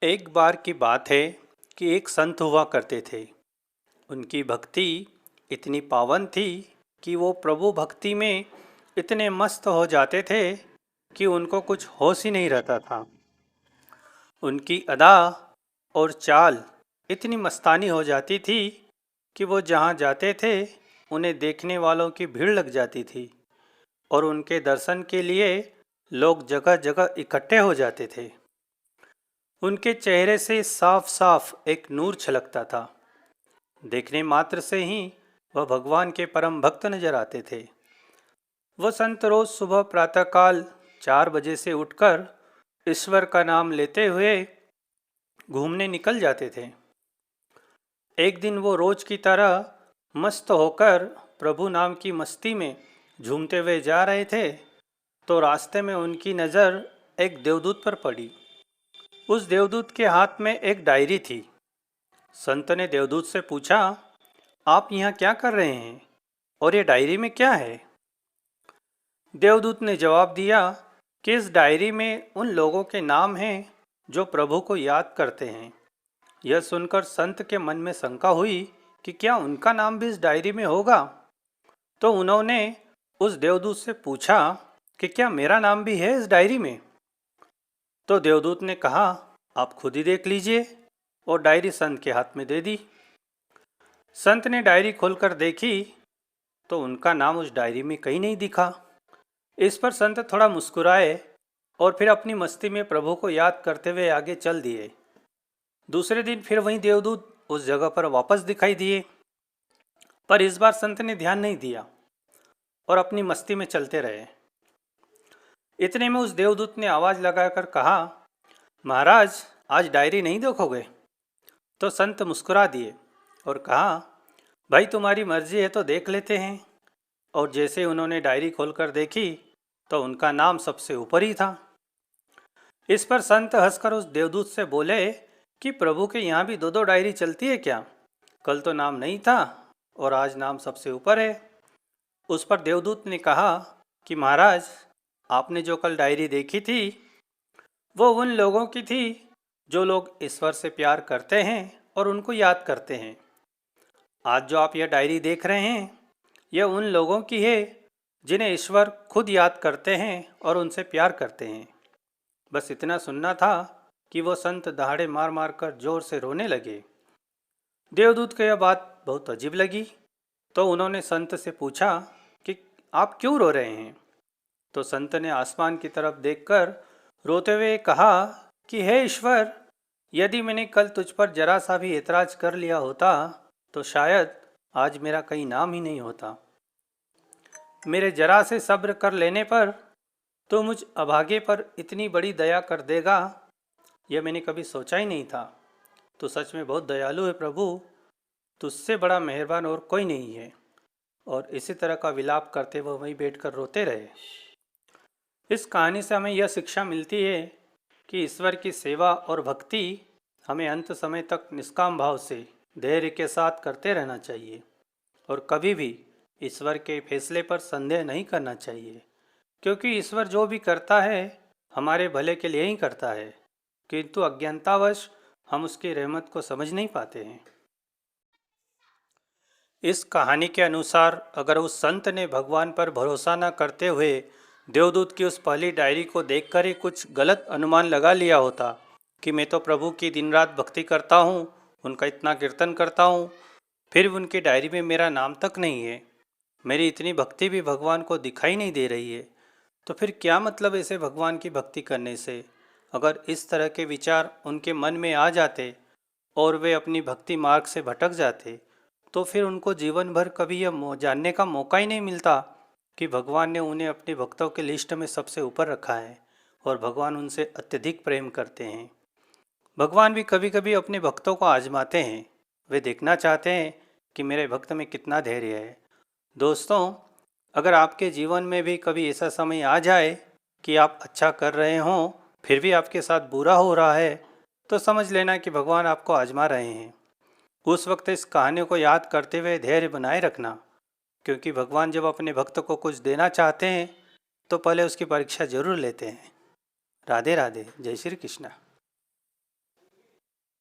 एक बार की बात है कि एक संत हुआ करते थे। उनकी भक्ति इतनी पावन थी कि वो प्रभु भक्ति में इतने मस्त हो जाते थे कि उनको कुछ होश ही नहीं रहता था। उनकी अदा और चाल इतनी मस्तानी हो जाती थी कि वो जहाँ जाते थे उन्हें देखने वालों की भीड़ लग जाती थी और उनके दर्शन के लिए लोग जगह जगह इकट्ठे हो जाते थे। उनके चेहरे से साफ साफ एक नूर छलकता था। देखने मात्र से ही वह भगवान के परम भक्त नजर आते थे। वह संत रोज सुबह प्रातःकाल 4 बजे से उठकर ईश्वर का नाम लेते हुए घूमने निकल जाते थे। एक दिन वो रोज की तरह मस्त होकर प्रभु नाम की मस्ती में झूमते हुए जा रहे थे तो रास्ते में उनकी नज़र एक देवदूत पर पड़ी। उस देवदूत के हाथ में एक डायरी थी। संत ने देवदूत से पूछा, आप यहाँ क्या कर रहे हैं और ये डायरी में क्या है? देवदूत ने जवाब दिया कि इस डायरी में उन लोगों के नाम हैं जो प्रभु को याद करते हैं। यह सुनकर संत के मन में शंका हुई कि क्या उनका नाम भी इस डायरी में होगा। तो उन्होंने उस देवदूत से पूछा कि क्या मेरा नाम भी है इस डायरी में? तो देवदूत ने कहा, आप खुद ही देख लीजिए, और डायरी संत के हाथ में दे दी। संत ने डायरी खोलकर देखी तो उनका नाम उस डायरी में कहीं नहीं दिखा। इस पर संत थोड़ा मुस्कुराए और फिर अपनी मस्ती में प्रभु को याद करते हुए आगे चल दिए। दूसरे दिन फिर वही देवदूत उस जगह पर वापस दिखाई दिए, पर इस बार संत ने ध्यान नहीं दिया और अपनी मस्ती में चलते रहे। इतने में उस देवदूत ने आवाज लगाकर कहा, महाराज आज डायरी नहीं देखोगे? तो संत मुस्कुरा दिए और कहा, भाई तुम्हारी मर्जी है तो देख लेते हैं। और जैसे उन्होंने डायरी खोलकर देखी तो उनका नाम सबसे ऊपर ही था। इस पर संत हंसकर उस देवदूत से बोले कि प्रभु के यहाँ भी दो दो डायरी चलती है क्या? कल तो नाम नहीं था और आज नाम सबसे ऊपर है। उस पर देवदूत ने कहा कि महाराज आपने जो कल डायरी देखी थी वो उन लोगों की थी जो लोग ईश्वर से प्यार करते हैं और उनको याद करते हैं। आज जो आप यह डायरी देख रहे हैं यह उन लोगों की है जिन्हें ईश्वर खुद याद करते हैं और उनसे प्यार करते हैं। बस इतना सुनना था कि वो संत दहाड़े मार मार कर जोर से रोने लगे। देवदूत को यह बात बहुत अजीब लगी तो उन्होंने संत से पूछा कि आप क्यों रो रहे हैं? तो संत ने आसमान की तरफ देखकर रोते हुए कहा कि हे ईश्वर, यदि मैंने कल तुझ पर जरा सा भी ऐतराज कर लिया होता तो शायद आज मेरा कहीं नाम ही नहीं होता। मेरे जरा से सब्र कर लेने पर तो मुझ अभागे पर इतनी बड़ी दया कर देगा, यह मैंने कभी सोचा ही नहीं था। तो सच में बहुत दयालु है प्रभु, तुझसे बड़ा मेहरबान और कोई नहीं है। और इसी तरह का विलाप करते वो वहीं बैठकर रोते रहे। इस कहानी से हमें यह शिक्षा मिलती है कि ईश्वर की सेवा और भक्ति हमें अंत समय तक निष्काम भाव से धैर्य के साथ करते रहना चाहिए और कभी भी ईश्वर के फैसले पर संदेह नहीं करना चाहिए, क्योंकि ईश्वर जो भी करता है हमारे भले के लिए ही करता है, किंतु अज्ञानतावश हम उसकी रहमत को समझ नहीं पाते हैं। इस कहानी के अनुसार अगर उस संत ने भगवान पर भरोसा न करते हुए देवदूत की उस पहली डायरी को देखकर ही कुछ गलत अनुमान लगा लिया होता कि मैं तो प्रभु की दिन रात भक्ति करता हूँ, उनका इतना कीर्तन करता हूँ, फिर भी उनकी डायरी में मेरा नाम तक नहीं है, मेरी इतनी भक्ति भी भगवान को दिखाई नहीं दे रही है, तो फिर क्या मतलब ऐसे भगवान की भक्ति करने से? अगर इस तरह के विचार उनके मन में आ जाते और वे अपनी भक्ति मार्ग से भटक जाते तो फिर उनको जीवन भर कभी यह जानने का मौका ही नहीं मिलता कि भगवान ने उन्हें अपने भक्तों के लिस्ट में सबसे ऊपर रखा है और भगवान उनसे अत्यधिक प्रेम करते हैं। भगवान भी कभी कभी अपने भक्तों को आजमाते हैं, वे देखना चाहते हैं कि मेरे भक्त में कितना धैर्य है। दोस्तों, अगर आपके जीवन में भी कभी ऐसा समय आ जाए कि आप अच्छा कर रहे हों फिर भी आपके साथ बुरा हो रहा है तो समझ लेना कि भगवान आपको आजमा रहे हैं। उस वक्त इस कहानी को याद करते हुए धैर्य बनाए रखना, क्योंकि भगवान जब अपने भक्त को कुछ देना चाहते हैं तो पहले उसकी परीक्षा जरूर लेते हैं। राधे राधे, जय श्री कृष्ण।